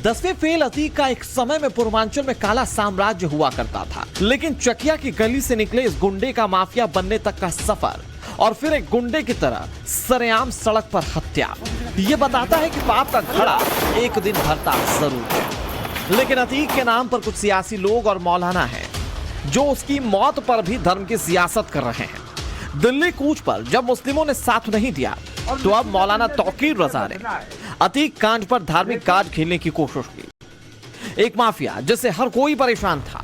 10वें फेल अतीक का एक समय में पूर्वांचल में काला साम्राज्य हुआ करता था, लेकिन चकिया की गली से निकले इस गुंडे का माफिया बनने तक का सफर और फिर एक गुंडे की तरह सरेआम सड़क पर हत्या, ये बताता है कि पाप का घड़ा एक दिन भरता जरूर है। लेकिन अतीक के नाम पर कुछ सियासी लोग और मौलाना हैं जो उसकी मौत पर भी धर्म की सियासत कर रहे हैं। दिल्ली कूच पर जब मुस्लिमों ने साथ नहीं दिया तो अब मौलाना तौकीर रजा ने अतीक कांड पर धार्मिक कार्ड खेलने की कोशिश की। एक माफिया जिससे हर कोई परेशान था,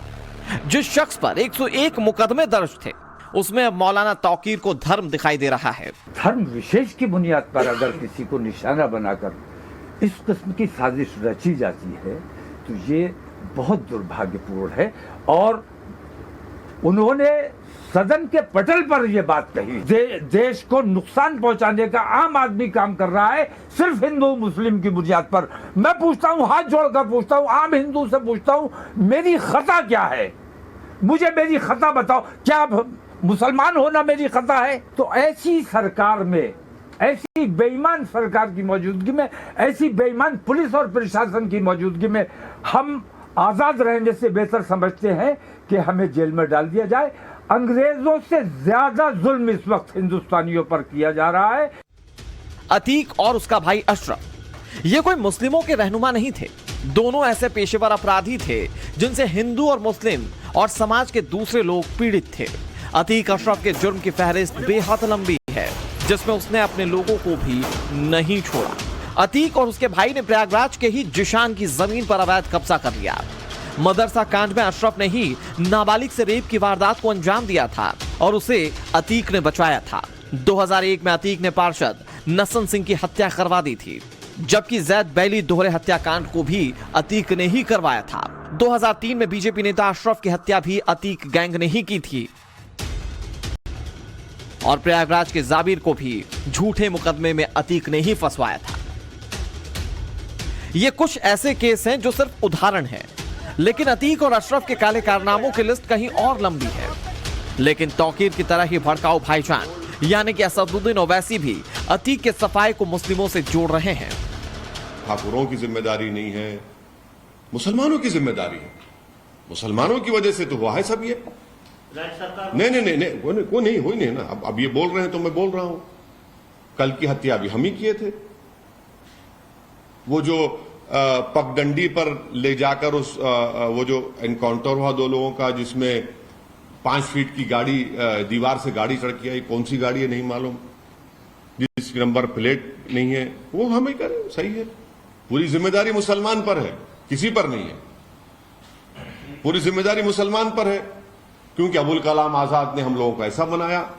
जिस शख्स पर 101 मुकदमे दर्ज थे, उसमें अब मौलाना तौकीर को धर्म दिखाई दे रहा है। धर्म विशेष की बुनियाद पर अगर किसी को निशाना बनाकर इस किस्म की साजिश रची जाती है तो ये बहुत दुर्भाग्यपूर्ण है। और उन्होंने सदन के पटल पर यह बात कही, देश को नुकसान पहुंचाने का आम आदमी काम कर रहा है सिर्फ हिंदू मुस्लिम की बुनियाद पर। मैं पूछता हूं, हाथ जोड़कर पूछता हूं, आम हिंदू से पूछता हूं, मेरी खता क्या है? मुझे मेरी खता बताओ। क्या मुसलमान होना मेरी खता है? तो ऐसी सरकार में, ऐसी बेईमान सरकार की मौजूदगी में, ऐसी बेईमान पुलिस और प्रशासन की मौजूदगी में हम आजाद रहने से बेहतर समझते हैं कि हमें जेल में डाल दिया जाए। अंग्रेजों से ज्यादा जुल्म इस वक्त हिंदुस्तानियों पर किया जा रहा है। अतीक और उसका भाई अशरफ ये कोई मुस्लिमों के रहनुमा नहीं थे। दोनों ऐसे पेशेवर अपराधी थे जिनसे हिंदू और मुस्लिम और समाज के दूसरे लोग पीड़ित थे। अतीक अशरफ के जुर्म की फहरिस्त बेहद लंबी है, जिसमें उसने अपने लोगों को भी नहीं छोड़ा। अतीक और उसके भाई ने प्रयागराज के ही जिशान की जमीन पर अवैध कब्जा कर लिया। मदरसा कांड में अशरफ ने ही नाबालिग से रेप की वारदात को अंजाम दिया था और उसे अतीक ने बचाया था। 2001 में अतीक ने पार्षद नसन सिंह की हत्या करवा दी थी, जबकि जैद बैली दोहरे हत्याकांड को भी अतीक ने ही करवाया था। 2003 में बीजेपी नेता अशरफ की हत्या भी अतीक गैंग ने ही की थी और प्रयागराज के जाबिर को भी झूठे मुकदमे में अतीक ने ही फंसवाया था। ये कुछ ऐसे केस हैं जो सिर्फ उदाहरण हैं, लेकिन अतीक और अशरफ के काले कारनामों की लिस्ट कहीं और लंबी है। लेकिन तौकीर की तरह ही भड़काऊ भाईजान यानी कि असदुद्दीन ओवैसी भी अतीक के सफाए को मुस्लिमों से जोड़ रहे हैं। ठाकुरों की जिम्मेदारी नहीं है, मुसलमानों की जिम्मेदारी है। मुसलमानों की वजह से तो हुआ है सब ये। नहीं, वो नहीं हुई नहीं ना। अब ये बोल रहे हैं तो मैं बोल रहा हूं, कल की हत्या भी हम ही किए थे। वो जो पगडंडी पर ले जाकर वो जो एनकाउंटर हुआ दो लोगों का, जिसमें 5 फीट की गाड़ी दीवार से गाड़ी चढ़ के आई, कौन सी गाड़ी है नहीं मालूम, जिसकी नंबर प्लेट नहीं है, वो हम ही करें, सही है। पूरी जिम्मेदारी मुसलमान पर है, किसी पर नहीं है। पूरी जिम्मेदारी मुसलमान पर है, क्योंकि अबुल कलाम आजाद ने हम लोगों को ऐसा बनाया।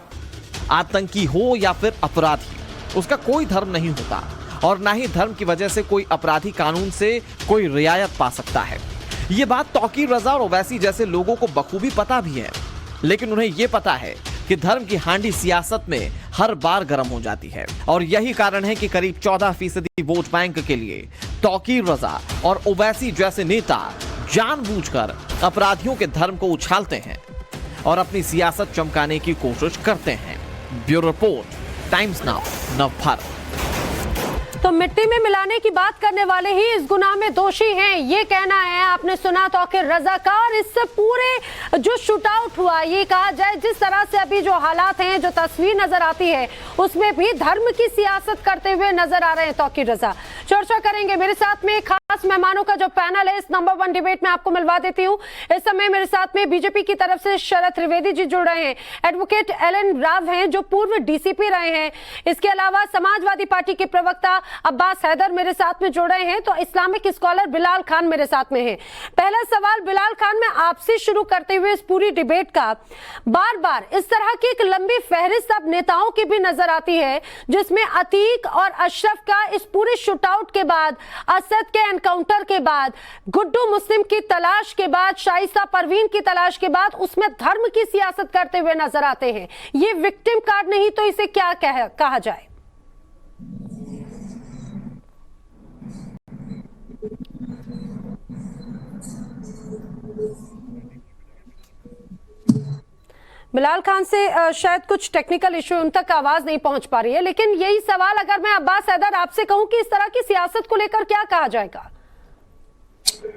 आतंकी हो या फिर अपराधी, उसका कोई धर्म नहीं होता और ना ही धर्म की वजह से कोई अपराधी कानून से कोई रियायत पा सकता है। ये बात तौकीर रजा और ओवैसी जैसे लोगों को बखूबी पता भी है, लेकिन उन्हें यह पता है कि धर्म की हांडी सियासत में हर बार गर्म हो जाती है और यही कारण है कि करीब 14% वोट बैंक के लिए तौकीर रजा और ओवैसी जैसे नेता जानबूझकर अपराधियों के धर्म को उछालते हैं और अपनी सियासत चमकाने की कोशिश करते हैं। Bureau report, times now, Navbharat. तो मिट्टी में मिलाने की बात करने वाले ही इस गुनाह में दोषी हैं, ये कहना है आपने सुना तौकीर रजा का। और इससे पूरे जो शूट आउट हुआ, ये कहा जाए जिस तरह से अभी जो हालात हैं, जो तस्वीर नजर आती है, उसमें भी धर्म की सियासत करते हुए नजर आ रहे हैं तौकीर रजा। चर्चा करेंगे, मेरे साथ में खास मेहमानों का जो पैनल है इस नंबर 1 डिबेट में आपको मिलवा देती हूँ। इस समय मेरे साथ में बीजेपी की तरफ से शरद त्रिवेदी जी जुड़ रहे हैं, एडवोकेट एलन राव हैं जो पूर्व डीसीपी रहे हैं, इसके अलावा समाजवादी पार्टी के प्रवक्ता अब्बास हैदर मेरे साथ में जुड़ रहे हैं, तो इस्लामिक स्कॉलर बिलाल खान मेरे साथ में हैं। पहला सवाल बिलाल खान, मैं आपसे शुरू करते हुए इस पूरी डिबेट का, बार बार इस तरह की एक लंबी फहरिस्त अब नेताओं की भी नजर आती है, जिसमें अतीक और अशरफ का इस पूरे शूटआउट के बाद, असद के एनकाउंटर के बाद, गुड्डू मुस्लिम की तलाश के बाद, शाइस्ता परवीन की तलाश के बाद, उसमें धर्म की सियासत करते हुए नजर आते हैं। ये विक्टिम कार्ड नहीं तो इसे क्या कहा जाए? बिलाल खान से शायद कुछ टेक्निकल इश्यू, उन तक आवाज नहीं पहुंच पा रही है, लेकिन यही सवाल अगर मैं अब्बास हैदर आपसे कहूं कि इस तरह की सियासत को लेकर क्या कहा जाएगा?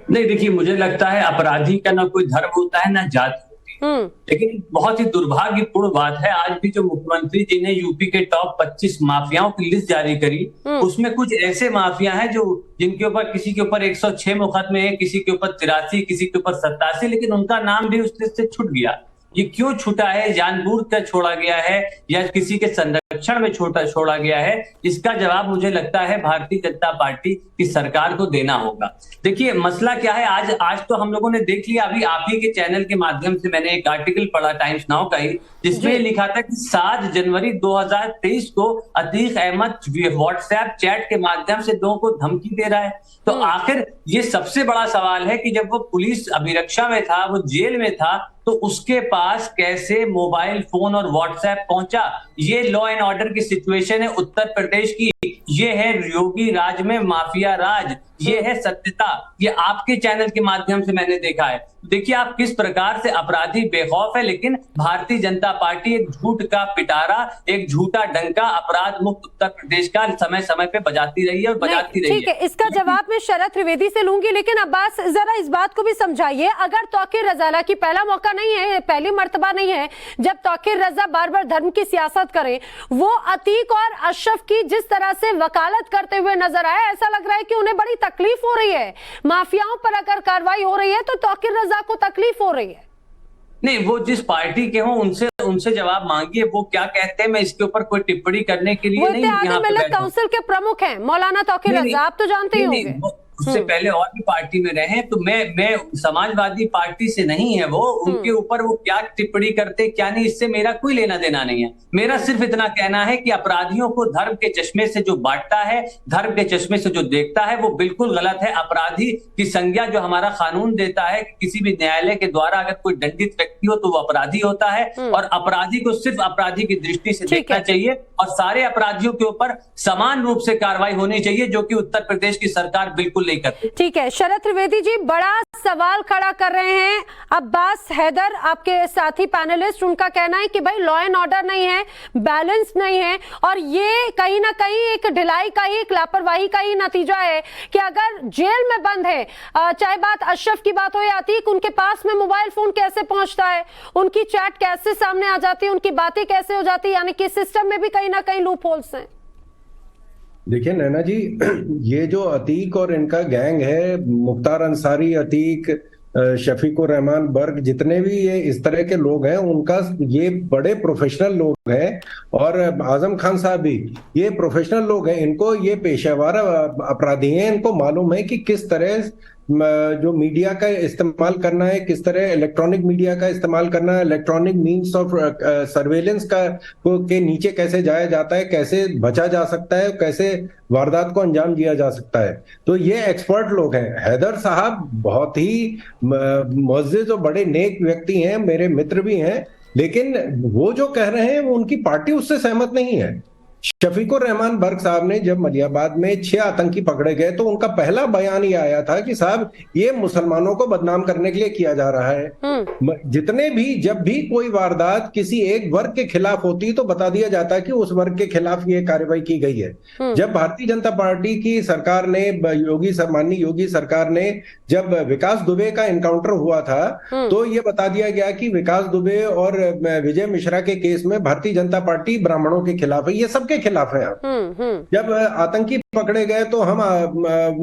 नहीं, देखिए, मुझे लगता है अपराधी का ना कोई धर्म होता है ना जाति होती है। लेकिन बहुत ही दुर्भाग्यपूर्ण बात है, आज भी जो मुख्यमंत्री जी ने यूपी के टॉप 25 माफियाओं की लिस्ट जारी करी, उसमें कुछ ऐसे माफिया हैं जो जिनके ऊपर किसी के ऊपर 106 मुकदमे हैं, किसी के ऊपर 83, किसी के ऊपर 87, लेकिन उनका नाम भी उस लिस्ट से छूट गया। ये क्यों छूटा है? जानबूझकर छोड़ा गया है या किसी के संरक्षण में छोड़ा गया है? इसका जवाब मुझे लगता है भारतीय जनता पार्टी की सरकार को देना होगा। देखिए, मसला क्या है, आज तो हम लोगों ने देख लिया, अभी आप ही के चैनल के माध्यम से मैंने एक आर्टिकल पढ़ा टाइम्स नाउ का ही, जिसमें लिखा था कि 7 जनवरी 2023 को अतीक अहमद व्हाट्सएप चैट के माध्यम से लोगों को धमकी दे रहा है। तो आखिर ये सबसे बड़ा सवाल है कि जब वो पुलिस अभिरक्षा में था, वो जेल में था, तो उसके पास कैसे मोबाइल फोन और व्हाट्सएप पहुंचा? ये लॉ एंड ऑर्डर की सिचुएशन है उत्तर प्रदेश की, ये है योगी राज में माफिया राज, ये है सत्यता। ये आपके चैनल के माध्यम से मैंने देखा है। देखिए आप किस प्रकार से अपराधी बेखौफ है, लेकिन भारतीय जनता पार्टी एक झूठ का पिटारा, एक झूठा डंका अपराध मुक्त उत्तर प्रदेश का समय समय पे बजाती रही है और बजाती रही है। ठीक है, इसका जवाब मैं शरद त्रिवेदी से लूंगी, लेकिन अब्बास जरा इस बात को भी समझाइए, अगर तौकीर रजा, हालांकि पहला मौका नहीं है, पहली मर्तबा नहीं है जब तौकीर रजा बार बार धर्म की सियासत करें, वो अतीक और अशरफ की जिस तरह से वकालत करते हुए नजर आए, ऐसा लग रहा है कि उन्हें बड़ी तकलीफ हो रही है। माफियाओं पर अगर कार्रवाई हो रही है तो तौकीर रजा को तकलीफ हो रही है। नहीं, वो जिस पार्टी के हों उनसे जवाब मांगिए, वो क्या कहते हैं। मैं इसके ऊपर कोई टिप्पणी करने के लिए नहीं यहाँ पे बैठा। काउंसिल के प्रमुख हैं मौलाना तौकीर रजा, आप तो जानते ही होंगे। उससे पहले और भी पार्टी में रहे, तो मैं समाजवादी पार्टी से नहीं है वो, उनके ऊपर वो क्या टिप्पणी करते क्या नहीं, इससे मेरा कोई लेना देना नहीं है। मेरा सिर्फ इतना कहना है कि अपराधियों को धर्म के चश्मे से जो बांटता है, धर्म के चश्मे से जो देखता है, वो बिल्कुल गलत है। अपराधी की संज्ञा जो हमारा कानून देता है कि किसी भी न्यायालय के द्वारा अगर कोई दंडित व्यक्ति हो तो वो अपराधी होता है, और अपराधी को सिर्फ अपराधी की दृष्टि से देखना चाहिए, और सारे अपराधियों के ऊपर समान रूप से कार्रवाई होनी चाहिए, जो कि उत्तर प्रदेश की सरकार बिल्कुल नहीं करती। ठीक है, शरद त्रिवेदी जी बड़ा सवाल खड़ा कर रहे हैं अब्बास हैदर, आपके साथी पैनलिस्ट, उनका कहना है कि भाई लॉ एंड ऑर्डर नहीं है, बैलेंस नहीं है, और ये कहीं ना कहीं एक ढिलाई का ही, एक लापरवाही का ही नतीजा है कि अगर जेल में बंद है, चाहे बात अशरफ की बात हो या अतीक, उनके पास में मोबाइल फोन कैसे पहुंचता है, उनकी चैट कैसे सामने आ जाती है, उनकी बातें कैसे हो जाती है, यानी कि सिस्टम में भी कहीं ना कहीं लूप होल्स हैं। देखिए नैना जी, ये जो अतीक और इनका गैंग है, मुख्तार अंसारी, अतीक, शफीकुर रहमान बर्ग, जितने भी ये इस तरह के लोग हैं, उनका ये बड़े प्रोफेशनल लोग हैं, और आजम खान साहब भी ये प्रोफेशनल लोग हैं। इनको ये पेशेवर अपराधी हैं, इनको मालूम है कि किस तरह जो मीडिया का इस्तेमाल करना है, किस तरह इलेक्ट्रॉनिक मीडिया का इस्तेमाल करना है, इलेक्ट्रॉनिक मीन्स ऑफ सर्वेलेंस का के नीचे कैसे जाया जाता है, कैसे बचा जा सकता है, कैसे वारदात को अंजाम दिया जा सकता है। तो ये एक्सपर्ट लोग हैं। हैदर साहब बहुत ही मुअज़्ज़िज़ और बड़े नेक व्यक्ति हैं, मेरे मित्र भी हैं, लेकिन वो जो कह रहे हैं वो उनकी पार्टी उससे सहमत नहीं है। शफीकुर रहमान बर्ग साहब ने जब मलियाबाद में 6 आतंकी पकड़े गए तो उनका पहला बयान ये आया था कि साहब ये मुसलमानों को बदनाम करने के लिए किया जा रहा है। जितने भी जब भी कोई वारदात किसी एक वर्ग के खिलाफ होती तो बता दिया जाता कि उस वर्ग के खिलाफ ये कार्रवाई की गई है। जब भारतीय जनता पार्टी की सरकार ने, माननीय योगी सरकार ने, जब विकास दुबे का एनकाउंटर हुआ था तो ये बता दिया गया कि विकास दुबे और विजय मिश्रा के केस में भारतीय जनता पार्टी ब्राह्मणों के खिलाफ है, ये सबके खिलाफ है। जब आतंकी पकड़े गए तो हम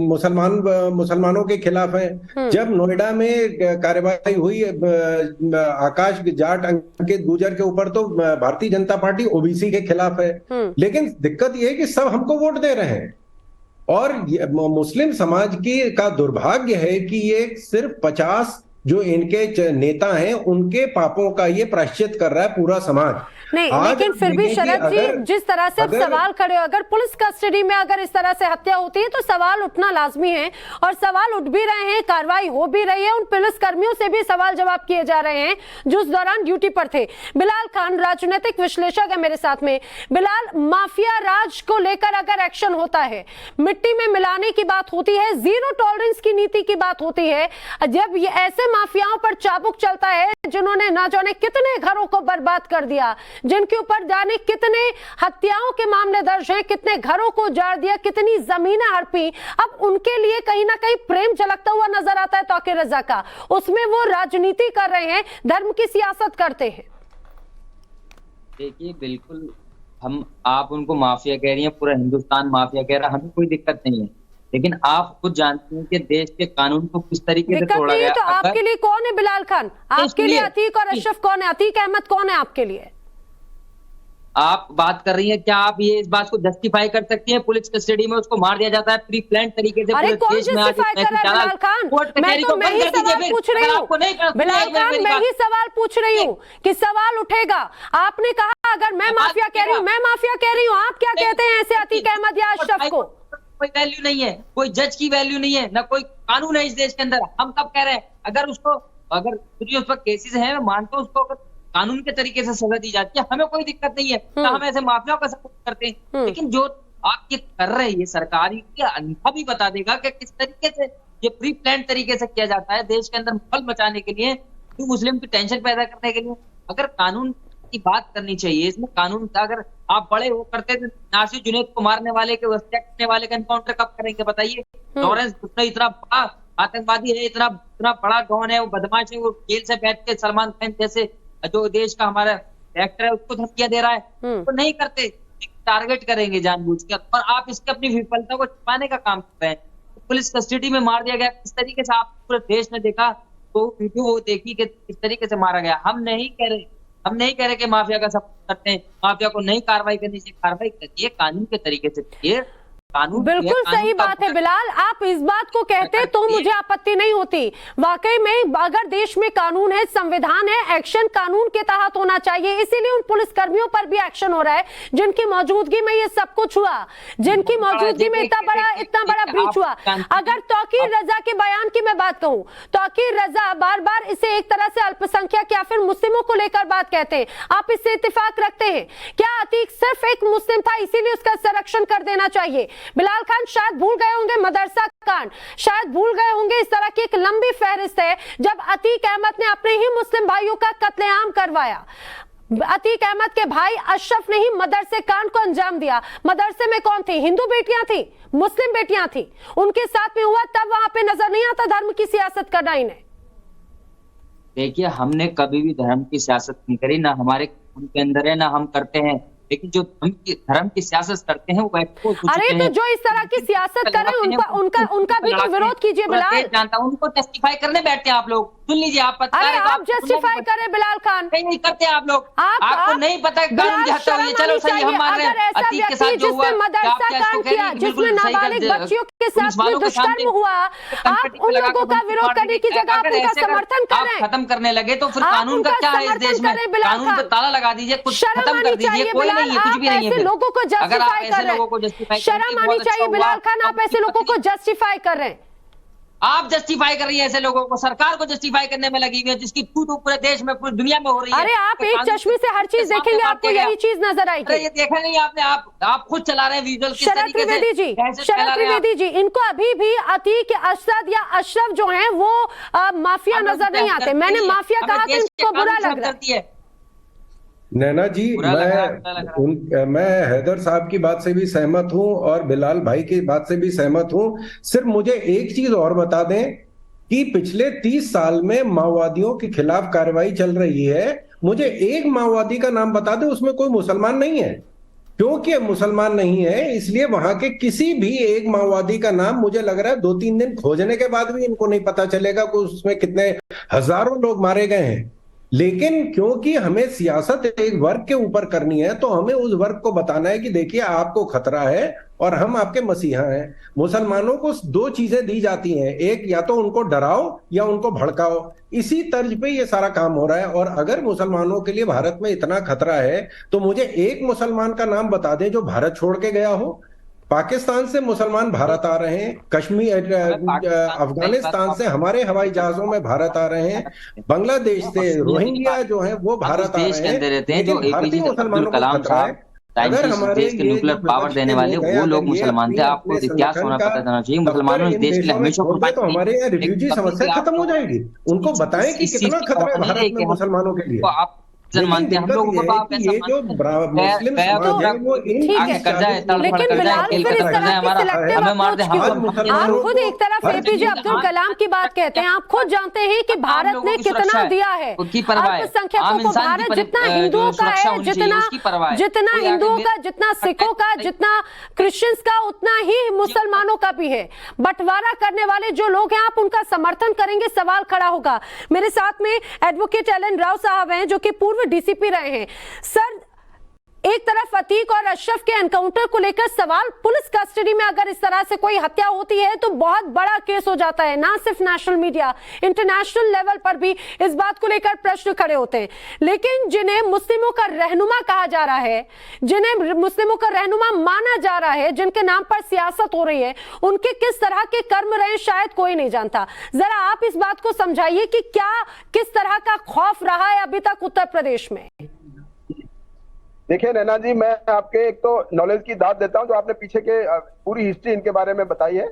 मुसलमानों के खिलाफ हैं। जब नोएडा में कार्रवाई हुई आकाश जाट अंकित गुर्जर के ऊपर तो भारतीय जनता पार्टी ओबीसी के खिलाफ है। लेकिन दिक्कत यह है कि सब हमको वोट दे रहे हैं, और मुस्लिम समाज की का दुर्भाग्य है कि ये सिर्फ 50 जो इनके नेता हैं उनके पापों का ये प्रायश्चित कर रहा है पूरा समाज। नहीं, लेकिन फिर भी शरद जी, जिस तरह से अब सवाल खड़े हो, अगर पुलिस कस्टडी में अगर इस तरह से हत्या होती है तो सवाल उठना लाजमी है, और सवाल उठ भी रहे हैं, कार्रवाई हो भी रही है, उन पुलिस कर्मियों से भी सवाल जवाब किए जा रहे हैं जो उस दौरान ड्यूटी पर थे। बिलाल खान राजनीतिक विश्लेषक है मेरे साथ में। बिलाल, माफिया राज को लेकर अगर एक्शन होता है, मिट्टी में मिलाने की बात होती है, जीरो टॉलरेंस की नीति की बात होती है, जब ये ऐसे माफियाओं पर चाबुक चलता है जिन्होंने ना जाने कितने घरों को बर्बाद कर दिया, जिनके ऊपर जाने कितने हत्याओं के मामले दर्ज हैं, कितने घरों को उजाड़ दिया, कितनी जमीनें हड़पी, अब उनके लिए कहीं ना कहीं प्रेम झलकता हुआ नजर आता है तौकीर रजा का। उसमें वो राजनीति कर रहे हैं, धर्म की सियासत करते हैं। देखिए, बिल्कुल आप उनको माफिया कह रही हैं, पूरा हिंदुस्तान माफिया कह रहा है, हमें कोई दिक्कत नहीं है, लेकिन आप खुद जानते हैं कि देश के कानून को किस तरीके से तोड़ा गया। तो आपके लिए कौन है बिलाल खान? आपके लिए अतीक और अशरफ कौन है? अतीक अहमद कौन है आपके लिए? आप बात कर रही हैं, क्या आप ये इस बात को जस्टिफाई कर सकती हैं? पुलिस कस्टडी में उसको मार दिया जाता है प्री प्लान तरीके से। अरे कौन जस्टिफाई कर रहा है बिलाल खान? मैं ही सवाल पूछ रही हूँ बिलाल खान, मैं ही सवाल पूछ रही हूँ कि सवाल उठेगा। आपने कहा अगर मैं माफिया कह रही हूँ, मैं माफिया कह रही हूँ, आप क्या कहते हैं ऐसे अतीक अहमद या अशरफ को? कोई वैल्यू नहीं है, कोई जज की वैल्यू नहीं है, ना कोई कानून है इस देश के अंदर। हम कब कह रहे हैं अगर उस पर केसेस हैं, मैं मानता हूँ उसको अगर कानून के तरीके से सजा दी जाती है, हमें कोई दिक्कत नहीं है, तो हम ऐसे माफियाओं का सपोर्ट करते हैं। लेकिन जो आप ये कर रहे हैं, ये सरकार ये अनुभव भी बता देगा कि किस तरीके से ये प्री प्लान तरीके से किया जाता है देश के अंदर माहौल मचाने के लिए, मुस्लिम की टेंशन पैदा करने के लिए। अगर कानून की बात करनी चाहिए, इसमें कानून का अगर आप बड़े वो करते थे, नासिर जुनैद को मारने वाले के हत्या करने वाले का एनकाउंटर कब करेंगे बताइए? लॉरेंस इतना बड़ा आतंकवादी है, इतना बड़ा डॉन है, वो बदमाश है, वो जेल से बैठ के सलमान खान जैसे जो देश का हमारा एक्टर है उसको धमकियां दे रहा है, तो नहीं करते, टारगेट करेंगे जानबूझकर। और आप इसके अपनी विफलता को छुपाने का काम कर रहे हैं। तो पुलिस कस्टडी में मार दिया गया, किस तरीके से आप पूरे देश ने देखा, तो वीडियो वो देखी कि किस तरीके से मारा गया। हम नहीं कह रहे कि माफिया का सपोर्ट करते हैं, माफिया को नहीं कार्रवाई करनी चाहिए, कार्रवाई करिए कानून के तरीके से करिए। बिल्कुल सही बात है बिलाल, आप इस बात को कहते तो मुझे आपत्ति नहीं होती। वाकई में अगर देश में कानून है, संविधान है, एक्शन कानून के तहत होना चाहिए, इसीलिए उन पुलिस कर्मियों पर भी एक्शन हो रहा है जिनकी मौजूदगी में ये सब कुछ हुआ, जिनकी मौजूदगी में इतना बड़ा ब्रीच हुआ। अगर तौकीर रजा के बयान की मैं बात कहूं, तौकीर रजा बार बार इसे एक तरह से अल्पसंख्यक या फिर मुस्लिमों को लेकर बात कहते हैं, आप इससे इत्तेफाक रखते हैं क्या? अतीक सिर्फ एक मुस्लिम था इसीलिए उसका संरक्षण कर देना चाहिए। बिलाल खान शायद भूल गए होंगे मदरसा कांड, शायद भूल गए होंगे इस तरह की एक लंबी फहरिस्त है जब अतीक अहमद ने अपने ही मुस्लिम भाइयों का कत्लेआम करवाया। अतीक अहमद के भाई अशरफ ने ही मदरसे कांड को अंजाम दिया। मदरसे में कौन थी? हिंदू बेटियां थी, मुस्लिम बेटियां थी, उनके साथ में हुआ, तब वहां पे नजर नहीं आता धर्म की सियासत करना इन्हें। देखिए, हमने कभी भी धर्म की सियासत नहीं करी, ना हमारे खून के अंदर है, ना हम करते हैं। लेकिन जो धर्म की सियासत करते हैं वो अरे तो जो इस तरह की सियासत कर रहे हैं उनका भी तो विरोध कीजिए बिलाल। जानता हूं उनको जस्टिफाई करने बैठते हैं आप लोग, सुन लीजिए आप। अरे आप जस्टिफाई करें बिलाल खान, नहीं करते आप लोग, आपको नहीं पता कानून की हत्या हुई है। चलो सही, हम मान रहे हैं अतीक के साथ जो हुआ, मदरसा कांड किया जिसमें नाबालिग बच्चियों के साथ में दुष्कर्म हुआ, आप उन लोगों का विरोध करने की जगह आप उनका समर्थन करें। खत्म करने लगे तो फिर कानून का क्या है इस देश में? कानून पे ताला लगा दीजिए, कुछ खत्म कर दीजिए, कोई नहीं है, कुछ भी नहीं है। लोगों को जस्टिफाई कर रहे हैं, शर्म आनी चाहिए बिलाल खान, आप ऐसे लोगों को जस्टिफाई कर रहे हैं। आप जस्टिफाई कर रही है ऐसे लोगों को, सरकार को जस्टिफाई करने में लगी हुई है जिसकी पूरे देश में, पूरी दुनिया में हो रही है। अरे आप एक चश्मे से हर चीज देखेंगे, आपको यही चीज नजर आएगी। ये देखा नहीं आपने, आप खुद चला रहे हैं विजुअल किस शरद तरीके त्रिवेदी जी, शरद त्रिवेदी जी, इनको अभी भी अतीक, असद या अशरफ जो हैं वो माफिया नजर नहीं आते। मैंने माफिया कहा तो इनको बुरा लग रहा है। नैना जी, मैं हैदर साहब की बात से भी सहमत हूं और बिलाल भाई की बात से भी सहमत हूं। सिर्फ मुझे एक चीज और बता दें कि पिछले 30 साल में माओवादियों के खिलाफ कार्रवाई चल रही है, मुझे एक माओवादी का नाम बता दें उसमें कोई मुसलमान नहीं है। क्योंकि मुसलमान नहीं है इसलिए वहां के किसी भी एक माओवादी का नाम मुझे लग रहा है 2-3 दिन खोजने के बाद भी इनको नहीं पता चलेगा कि उसमें कितने हजारों लोग मारे गए हैं। लेकिन क्योंकि हमें सियासत एक वर्ग के ऊपर करनी है तो हमें उस वर्ग को बताना है कि देखिए आपको खतरा है और हम आपके मसीहा हैं। मुसलमानों को 2 चीजें दी जाती हैं, एक या तो उनको डराओ या उनको भड़काओ। इसी तर्ज पे ये सारा काम हो रहा है। और अगर मुसलमानों के लिए भारत में इतना खतरा है तो मुझे एक मुसलमान का नाम बता दें जो भारत छोड़ के गया हो। पाकिस्तान से मुसलमान भारत आ रहे हैं, कश्मीर, अफगानिस्तान से हमारे हवाई जहाजों में भारत आ रहे हैं, बांग्लादेश से रोहिंग्या जो है वो भारत आ रहे हैं। लेकिन भारतीय मुसलमानों को खतरा है। टाइम से इस देश के न्यूक्लियर पावर देने वाले वो लोग मुसलमान थे। आपको इतिहास होना पता होना चाहिए, मुसलमानों ने देश के लिए हमेशा तो हमारे यहाँ रिफ्यूजी समस्या खत्म हो जाएगी। उनको बताएं कि कितना खतरा है भारत में मुसलमानों के लिए। आप मानते हैं, हम लोगों को तो आप ऐसा ये जो मुस्लिम समाज है वो आगे कर जाए, लेकिन बिलाल फिर इस तरह की सिलेक्टिव अप्रोच आप खुद एक तरफ एपीजे अब्दुल कलाम की बात कहते हैं, आप खुद जानते हैं कि भारत ने कितना दिया है अल्पसंख्यकों को। भारत जितना हिंदुओं का है, जितना हिंदुओं का, जितना सिखों का, जितना क्रिश्चियंस का, उतना ही मुसलमानों का भी है। बंटवारा करने वाले जो लोग हैं, आप उनका समर्थन करेंगे, सवाल खड़ा होगा। मेरे साथ में एडवोकेट एलन राव साहब हैं जो कि पूर्व डीसीपी रहे हैं। सर, एक तरफ अतीक और अशरफ के एनकाउंटर को लेकर सवाल, पुलिस कस्टडी में अगर इस तरह से कोई हत्या होती है तो बहुत बड़ा केस हो जाता है। ना सिर्फ नेशनल मीडिया, इंटरनेशनल लेवल पर भी इस बात को लेकर प्रश्न खड़े होते हैं। लेकिन जिन्हें मुस्लिमों का रहनुमा कहा जा रहा है, जिन्हें मुस्लिमों का रहनुमा माना जा रहा है, जिनके नाम पर सियासत हो रही है, उनके किस तरह के कर्म रहे शायद कोई नहीं जानता। जरा आप इस बात को समझाइए कि क्या किस तरह का खौफ रहा है अभी तक उत्तर प्रदेश में। देखिए नैना जी, मैं आपके एक तो नॉलेज की दाद देता हूं, जो आपने पीछे के पूरी हिस्ट्री इनके बारे में बताई है,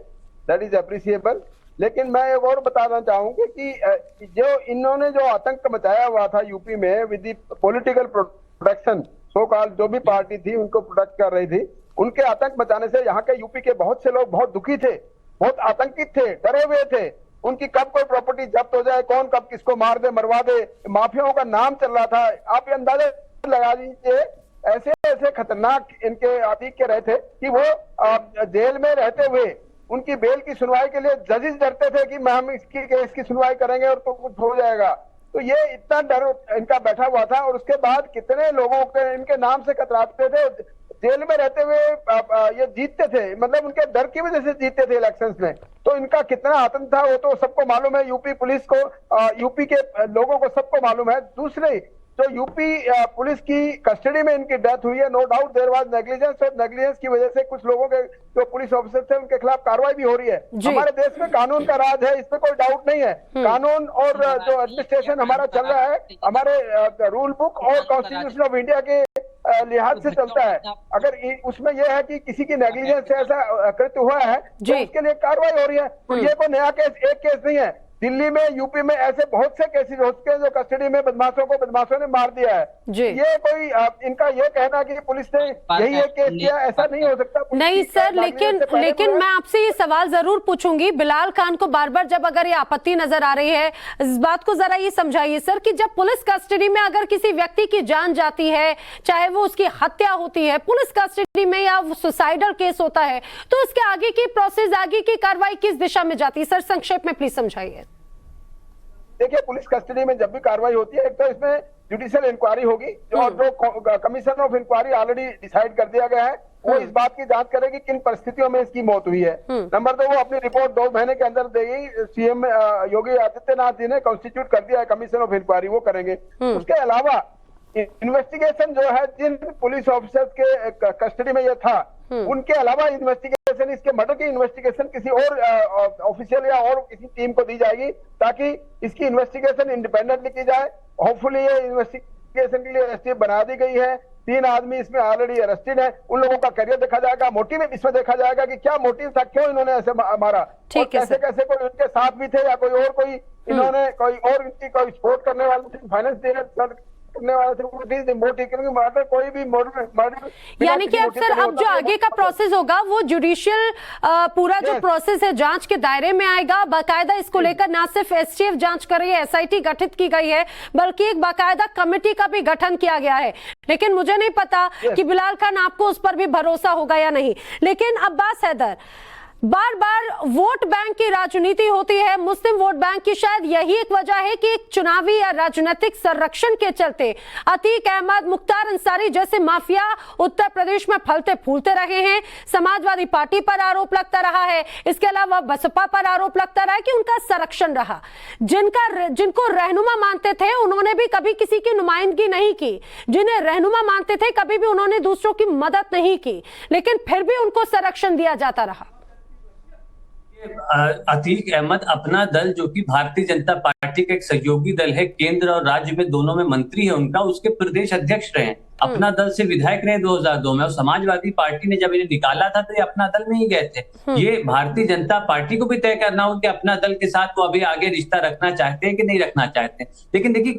दैट इज अप्रिशिएबल। लेकिन मैं एक और बताना चाहूंगी कि जो इन्होंने जो आतंक मचाया हुआ था यूपी में with the political protection, so called जो भी पार्टी थी उनको प्रोटेक्ट कर रही थी, उनके आतंक मचाने से यहाँ के यूपी के बहुत से लोग बहुत दुखी थे, बहुत आतंकित थे, डरे हुए थे। उनकी कब कोई प्रॉपर्टी जब्त हो जाए, कौन कब किसको मार दे, मरवा दे, माफियाओं का नाम चल रहा था। आप ये अंदाजा लगा लीजिए, ऐसे ऐसे खतरनाक इनके अतीक के रहे थे कि वो जेल में रहते हुए उनकी बेल की सुनवाई के लिए जजेस डरते थे कि हम इसकी केस की सुनवाई करेंगे और तो कुछ हो जाएगा। तो ये इतना डर इनका बैठा हुआ था, और उसके बाद कितने लोगों के इनके नाम से कतराते थे। जेल में रहते हुए ये जीतते थे, मतलब उनके डर की वजह से जीतते थे इलेक्शंस में। तो इनका कितना आतंक था वो तो सबको मालूम है, यूपी पुलिस को, यूपी के लोगों को सबको मालूम है। दूसरे जो यूपी पुलिस की कस्टडी में इनकी डेथ हुई है, no doubt there was negligence, और नेग्लिजेंस की वजह से कुछ लोगों के जो पुलिस ऑफिसर थे उनके खिलाफ कार्रवाई भी हो रही है। हमारे देश में कानून का राज है, इसमें कोई डाउट नहीं है। कानून और जो एडमिनिस्ट्रेशन हमारा चल रहा है, हमारे रूल बुक और कॉन्स्टिट्यूशन ऑफ इंडिया के लिहाज से चलता है। अगर उसमें यह है कि किसी की नेग्लिजेंस से ऐसा कृत्य हुआ है तो उसके लिए कार्रवाई हो रही है। तो ये कोई नया केस, एक केस नहीं है। दिल्ली में, यूपी में ऐसे बहुत से केसेस हो चुके हैं जो कस्टडी में बदमाशों ने मार दिया है। ये कोई इनका ये कहना कि पुलिस ने यही एक केस किया, ऐसा नहीं हो सकता। नहीं सर, लेकिन मैं आपसे ये सवाल जरूर पूछूंगी। बिलाल खान को बार बार जब अगर ये आपत्ति नजर आ रही है, इस बात को जरा ये समझाइए सर कि जब पुलिस कस्टडी में अगर किसी व्यक्ति की जान जाती है, चाहे वो उसकी हत्या होती है पुलिस कस्टडी में या सुसाइडल केस होता है, तो उसके आगे की प्रोसेस, आगे की कार्रवाई किस दिशा में जाती है? सर संक्षेप में प्लीज समझाइए। देखिए, पुलिस कस्टडी में जब भी कार्रवाई होती है, एक तो इसमें जुडिशियल इंक्वायरी होगी, और जो commission of inquiry already decide कर दिया गया है, वो इस बात की जांच करेगी किन परिस्थितियों में इसकी मौत हुई है। नंबर 2, वो अपनी रिपोर्ट 2 महीने के अंदर देगी। सीएम योगी आदित्यनाथ जी ने कॉन्स्टिट्यूट कर दिया है कमीशन ऑफ इंक्वायरी, वो करेंगे। उसके अलावा इन्वेस्टिगेशन जो है, जिन पुलिस ऑफिसर्स के कस्टडी में ये था, उनके अलावा इन्वेस्टिगेशन, इसके मर्डर की इन्वेस्टिगेशन किसी और ऑफिशियल या और किसी टीम को दी जाएगी, ताकि इसकी इन्वेस्टिगेशन इंडिपेंडेंटली की जाए। होपफुली ये इन्वेस्टिगेशन के लिए एसटीएफ बना दी गई है। 3 आदमी इसमें ऑलरेडी अरेस्टेड है, उन लोगों का करियर देखा जाएगा, मोटिव इसमें देखा जाएगा कि क्या मोटिव था, क्यों इन्होंने ऐसे मारा, और कैसे कैसे कोई उनके साथ भी थे या कोई इन्होंने कोई और इनकी कोई सपोर्ट करने वाले थे, फाइनेंस करने वाले थे, कोई भी मर्डर। यानी कि अब सर, अब जो आगे का प्रोसेस होगा वो जुडिशियल पूरा जो प्रोसेस है जांच के दायरे में आएगा। बाकायदा इसको लेकर ना सिर्फ एसटीएफ जांच कर रही है, एसआईटी गठित की गई है, बल्कि एक बाकायदा कमेटी का भी गठन किया गया है। लेकिन मुझे नहीं पता कि बिलाल खान आपको उस पर भी भरोसा होगा या नहीं। लेकिन अब्बास हैदर, बार बार वोट बैंक की राजनीति होती है, मुस्लिम वोट बैंक की, शायद यही एक वजह है कि एक चुनावी या राजनीतिक संरक्षण के चलते अतीक अहमद, मुख्तार अंसारी जैसे माफिया उत्तर प्रदेश में फलते फूलते रहे हैं। समाजवादी पार्टी पर आरोप लगता रहा है, इसके अलावा बसपा पर आरोप लगता रहा है कि उनका संरक्षण रहा। जिनको रहनुमा मानते थे उन्होंने भी कभी किसी की नुमाइंदगी नहीं की, जिन्हें रहनुमा मानते थे कभी भी उन्होंने दूसरों की मदद नहीं की, लेकिन फिर भी उनको संरक्षण दिया जाता रहा। अतीक अहमद अपना दल, जो कि भारतीय जनता पार्टी का एक सहयोगी दल है, केंद्र और राज्य में दोनों में मंत्री है उनका, उसके प्रदेश अध्यक्ष रहे हैं। अपना दल से विधायक रहे 2002 में, और समाजवादी पार्टी ने जब इन्हें निकाला था तो ये अपना दल में ही गए थे। ये भारतीय जनता पार्टी को भी तय करना होगा कि अपना दल के साथ वो अभी आगे रिश्ता रखना चाहते हैं कि नहीं रखना चाहते हैं। लेकिन देखिए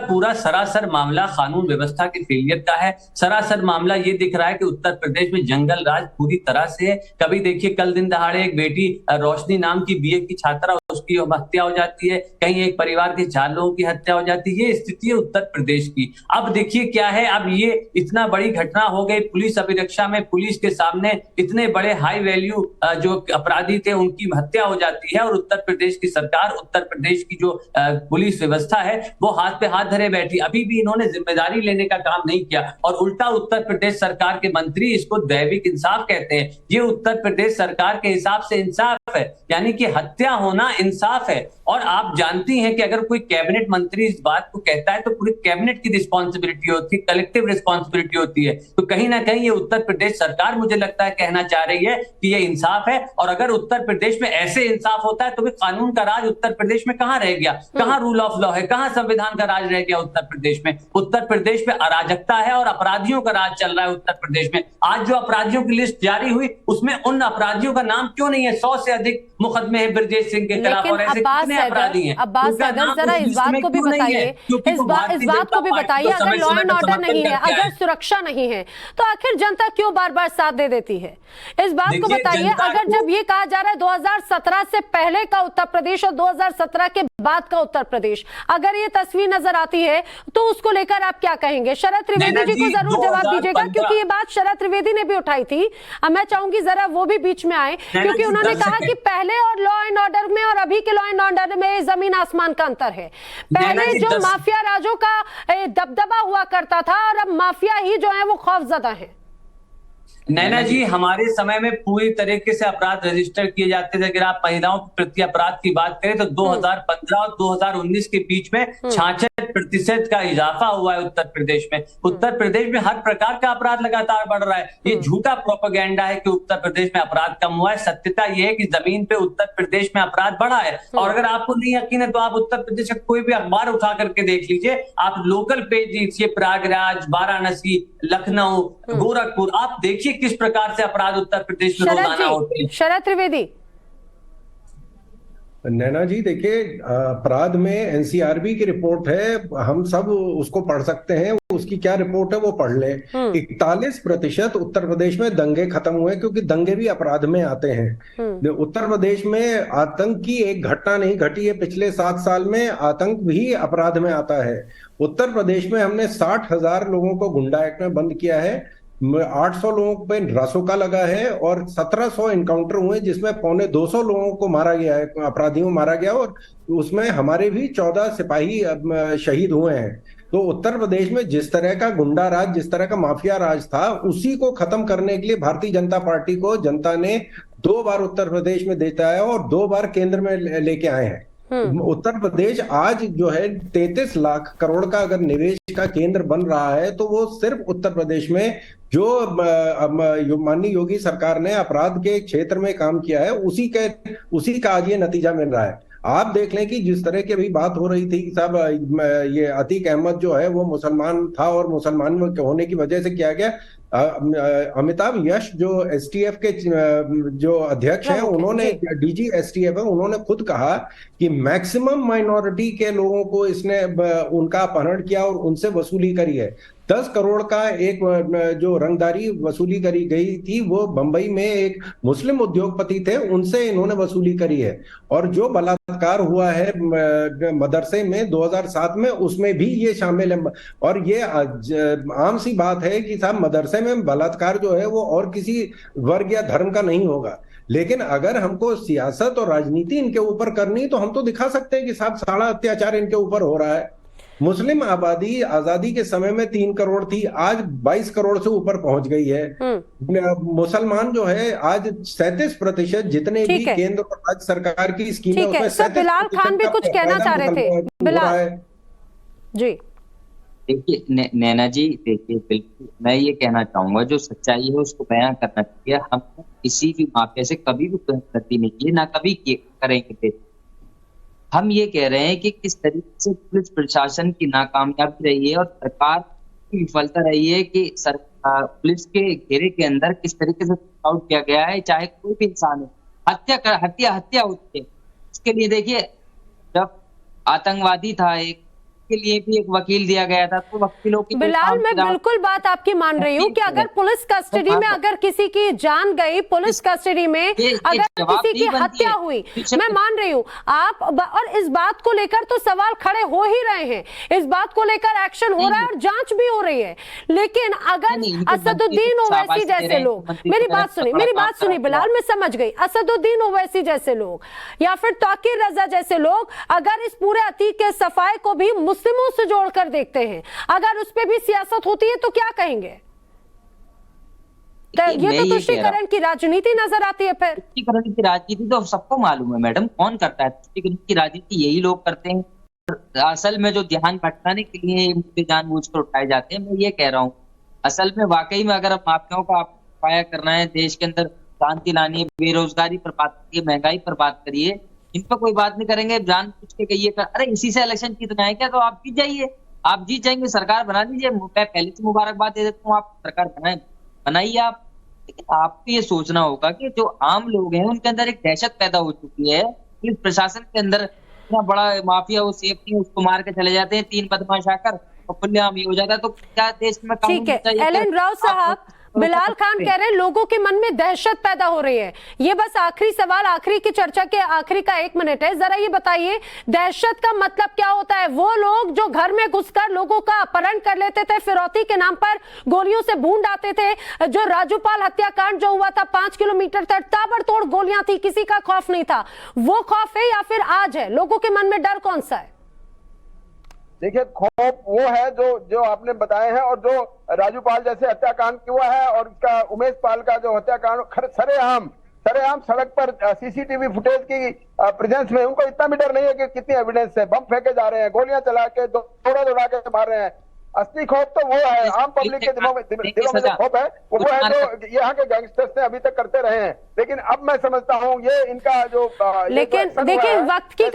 पूरा सरासर मामला कानून व्यवस्था के फेलियर का है। सरासर मामला ये दिख रहा है कि उत्तर प्रदेश में जंगल राज पूरी तरह से है। कभी देखिए कल दिन दहाड़े एक बेटी रोशनी नाम की बीए की छात्रा, उसकी हत्या हो जाती है, कहीं एक परिवार के 4 लोगों की हत्या हो जाती है। ये स्थिति है उत्तर प्रदेश की। अब देखिए क्या है, अब ये इतना बड़ी घटना हो गई, पुलिस अभिरक्षा में पुलिस के सामने इतने बड़े हाई वैल्यू जो अपराधी थे उनकी हत्या हो जाती है, और उत्तर प्रदेश की सरकार, उत्तर प्रदेश की जो पुलिस व्यवस्था है वो हाथ पे हाथ धरे बैठी। अभी भी इन्होंने जिम्मेदारी लेने का काम नहीं किया, और उल्टा उत्तर प्रदेश सरकार के मंत्री इसको दैविक इंसाफ कहते हैं। ये उत्तर प्रदेश सरकार के हिसाब से इंसाफ है, यानी कि हत्या होना इंसाफ है। और आप जानती हैं कि अगर कोई कैबिनेट मंत्री इस बात को कहता है तो पूरी कैबिनेट की रिस्पॉन्सिबिलिटी होती है, कलेक्टिव रिस्पॉन्सिबिलिटी होती है। तो कहीं ना कहीं ये उत्तर प्रदेश सरकार मुझे लगता है कहना चाह रही है कि ये इंसाफ है। और अगर उत्तर प्रदेश में ऐसे इंसाफ होता है तो फिर कानून का राज उत्तर प्रदेश में कहां रह गया, कहां रूल ऑफ लॉ है, कहां संविधान का राज रह गया उत्तर प्रदेश में। उत्तर प्रदेश में अराजकता है और अपराधियों का राज चल रहा है उत्तर प्रदेश में। आज जो अपराधियों की लिस्ट जारी हुई उसमें उन अपराधियों का नाम क्यों नहीं है? 100 से अधिक मुकदमे हैं ब्रजेश सिंह के खिलाफ, और ऐसे कितने अपराधी हैं? अब्बास सैगल, जरा इस बात को भी बताइए, इस बात को भी बताइए, अगर लॉ एंड ऑर्डर नहीं है, अगर सुरक्षा नहीं है, तो आखिर जनता क्यों बार बार साथ दे देती है? इस बात को बताइए। अगर जब ये कहा जा रहा है 2017 से पहले का उत्तर प्रदेश और 2017 के बाद का उत्तर प्रदेश, अगर ये तस्वीर नजर आती है तो उसको लेकर आप क्या कहेंगे? शरद त्रिवेदी जी को जरूर जवाब दीजिएगा, क्योंकि ये बात शरद त्रिवेदी ने भी उठाई थी। अब मैं चाहूंगी जरा वो भी बीच में आए, क्योंकि उन्होंने कहा कि पहले और लॉ एंड ऑर्डर में और अभी के लॉ एंड ऑर्डर में जमीन आसमान का अंतर है। पहले जो माफिया राजों का दबदबा हुआ करता था, और अब माफिया ही जो है वो खौफजदा है। नैना जी, हमारे समय में पूरी तरीके से अपराध रजिस्टर किए जाते थे। अगर आप महिलाओं के प्रति अपराध की बात करें तो 2015 और 2019 के बीच में 66% का इजाफा हुआ है उत्तर प्रदेश में। उत्तर प्रदेश में हर प्रकार का अपराध लगातार बढ़ रहा है। ये झूठा प्रोपेगेंडा है कि उत्तर प्रदेश में अपराध कम हुआ है। सत्यता ये है कि जमीन पे उत्तर प्रदेश में अपराध बढ़ा है। और अगर आपको नहीं यकीन है तो आप उत्तर प्रदेश का कोई भी अखबार उठा करके देख लीजिए, आप लोकल पेज लीजिए, प्रयागराज, वाराणसी, लखनऊ, गोरखपुर, आप देखिए किस प्रकार से अपराध उत्तर प्रदेश में रोजाना होते हैं। शरद त्रिवेदी। नैना जी देखिए, अपराध में एनसीआरबी की रिपोर्ट है, हम सब उसको पढ़ सकते हैं। उसकी क्या रिपोर्ट है वो पढ़ ले। 41% उत्तर प्रदेश में दंगे खत्म हुए, क्योंकि दंगे भी अपराध में आते हैं। उत्तर प्रदेश में आतंक की एक घटना नहीं घटी है पिछले 7 साल में, आतंक भी अपराध में आता है। उत्तर प्रदेश में हमने 60,000 लोगों को गुंडा एक्ट में बंद किया है, 800 लोगों पे रासुका लगा है, और 1700 इनकाउंटर हुए जिसमें 250 लोगों को मारा गया है, अपराधियों मारा गया, और उसमें हमारे भी 14 सिपाही शहीद हुए हैं। तो उत्तर प्रदेश में जिस तरह का गुंडा राज, जिस तरह का माफिया राज था, उसी को खत्म करने के लिए भारतीय जनता पार्टी को जनता ने 2 बार उत्तर प्रदेश में देता है और 2 बार केंद्र में लेके आए हैं। उत्तर प्रदेश आज जो है 33 लाख करोड़ का अगर निवेश का केंद्र बन रहा है, तो वो सिर्फ उत्तर प्रदेश में जो माननीय योगी सरकार ने अपराध के क्षेत्र में काम किया है उसी का आज ये नतीजा मिल रहा है। आप देख लें कि जिस तरह की अभी बात हो रही थी कि साहब ये अतीक अहमद जो है वो मुसलमान था, और मुसलमान होने की वजह से किया गया। अमिताभ यश जो एसटीएफ के जो अध्यक्ष हैं, उन्होंने, डीजी एसटीएफ है, उन्होंने खुद कहा कि मैक्सिमम माइनॉरिटी के लोगों को इसने उनका अपहरण किया और उनसे वसूली करी है। 10 करोड़ का एक जो रंगदारी वसूली करी गई थी, वो बंबई में एक मुस्लिम उद्योगपति थे, उनसे इन्होंने वसूली करी है। और जो बलात्कार हुआ है मदरसे में 2007 में, उसमें भी ये शामिल है। और ये आम सी बात है कि साहब मदरसे में बलात्कार जो है वो और किसी वर्ग या धर्म का नहीं होगा, लेकिन अगर हमको सियासत और राजनीति इनके ऊपर करनी तो हम तो दिखा सकते हैं कि साहब सारा अत्याचार इनके ऊपर हो रहा है। मुस्लिम आबादी आजादी के समय में 3 करोड़ थी, आज 22 करोड़ से ऊपर पहुंच गई है। मुसलमान जो है आज 37% जितने भी केंद्र और राज्य सरकार की स्कीमें, उसमें बिलाल खान भी कुछ कहना चाह रहे थे। बिलाल जी। देखिए नैना जी, देखिए बिल्कुल मैं ये कहना चाहूंगा, जो सच्चाई है उसको बयां करना चाहिए। हम किसी भी माफिया से कभी भी गलती नहीं की, ना कभी करेंगे। हम ये कह रहे हैं कि किस तरीके से पुलिस प्रशासन की नाकामयाबी रही है और सरकार की विफलता रही है कि पुलिस के घेरे के अंदर किस तरीके से आउट किया गया है, चाहे कोई भी इंसान हो, हत्या होती है। इसके लिए देखिए, जब आतंकवादी था एक के लिए भी एक वकील दिया गया था, तो वकीलों की बिलाल, मैं बिल्कुल बात आपकी मान रही हूँ कि अगर पुलिस कस्टडी में अगर किसी की जान गई, पुलिस कस्टडी में अगर किसी की हत्या हुई, मैं मान रही हूँ आप, और इस बात को लेकर तो सवाल खड़े हो ही रहे हैं, इस बात को लेकर एक्शन हो रहा है और जांच भी हो रही है। लेकिन अगर असदुद्दीन ओवैसी जैसे लोग, मेरी बात सुनी बिलाल, मैं समझ गई, असदुद्दीन ओवैसी जैसे लोग या फिर तौकीर रजा जैसे लोग अगर इस पूरे अतीक के सफाई को भी मुस्लिमों से जोड़कर देखते हैं, अगर उस पे भी सियासत होती है तो क्या कहेंगे? ये तो तुष्टीकरण की राजनीति नजर आती है। फिर तुष्टीकरण की राजनीति तो सबको मालूम है मैडम, कौन करता है तुष्टीकरण की राजनीति? यही लोग करते हैं। असल में जो ध्यान भटकाने के लिए मुद्दे जानबूझकर उठाए जाते हैं, मैं ये कह रहा हूँ, असल में वाकई में अगर माफियाओं का उपाय करना है, देश के अंदर शांति लानी है, बेरोजगारी पर बात करिए, महंगाई पर बात करिए, इन पर कोई बात नहीं करेंगे, जान पूछ के कहिए अरे इसी से इलेक्शन जीतना है क्या, तो आप जीत जाइए, आप जीत जाएंगे, सरकार बना लीजिए। मैं पहले से मुबारकबाद दे देता हूँ, आप सरकार बनाइए आप। लेकिन आपको ये सोचना होगा कि जो आम लोग हैं उनके अंदर एक दहशत पैदा हो चुकी है। पुलिस प्रशासन के अंदर इतना बड़ा माफिया, वो सेफ नहीं, उसको मार के चले जाते हैं 3 बदमाश आकर और खुलेआम ये हो जाता है। तो क्या देश में ठीक है एलन राव साहब, बिलाल खान कह रहे हैं लोगों के मन में दहशत पैदा हो रही है। ये बस आखिरी सवाल, आखिरी की चर्चा के आखिरी का 1 मिनट है, जरा ये बताइए दहशत का मतलब क्या होता है? वो लोग जो घर में घुसकर लोगों का अपहरण कर लेते थे, फिरौती के नाम पर गोलियों से भून आते थे, जो राजूपाल हत्याकांड जो हुआ था 5 किलोमीटर तक ताबड़तोड़ गोलियां थी, किसी का खौफ नहीं था, वो खौफ है या फिर आज है? लोगों के मन में डर कौन सा है? देखिए, खौफ वो है जो आपने बताए हैं, और जो राजूपाल जैसे हत्याकांड हुआ है, और इसका उमेश पाल का जो हत्याकांड सरेआम सड़क पर सीसीटीवी फुटेज की प्रेजेंस में, उनको इतना भी डर नहीं है कि कितनी एविडेंस है, बम फेंके जा रहे हैं, गोलियां चला के दौड़ा के मार रहे हैं। असली खौफ तो वो है, आम पब्लिक के दिलों में जो खौफ है वो है जो यहाँ के गैंगस्टर्स ने अभी तक करते रहे हैं। लेकिन अब मैं समझता हूँ ये इनका जो लेकिन देखिए वक्त की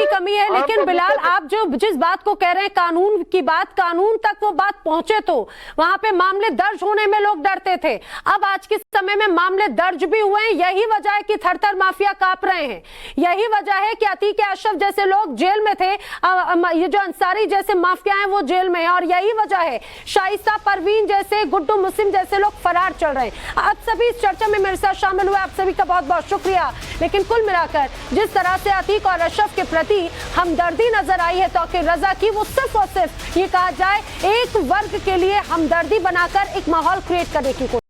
कमी है, लेकिन बिलाल आप जो जिस बात को कह रहे हैं, कानून की बात, कानून तक वो बात पहुंचे तो वहां पे मामले दर्ज होने में लोग डरते थे। अब आज के समय में मामले दर्ज भी हुए हैं, यही वजह है कि थर-थर माफिया कांप रहे हैं, यही वजह है कि अतीक अशरफ जैसे लोग जेल में थे, ये जो अंसारी जैसे माफिया हैं वो जेल में है, और यही वजह है शाइस्ता परवीन जैसे, गुड्डू मुस्लिम जैसे लोग फरार चल रहे हैं। आप सभी इस चर्चा में मेरे साथ शामिल हुए, आप सभी का बहुत बहुत शुक्रिया। लेकिन कुल मिलाकर जिस तरह से अतीक और अशरफ के प्रति हमदर्दी नजर आई है तौकीर रजा की, वो सिर्फ और सिर्फ ये कहा जाए एक वर्ग के लिए हमदर्दी बनाकर एक माहौल क्रिएट करने की कोशिश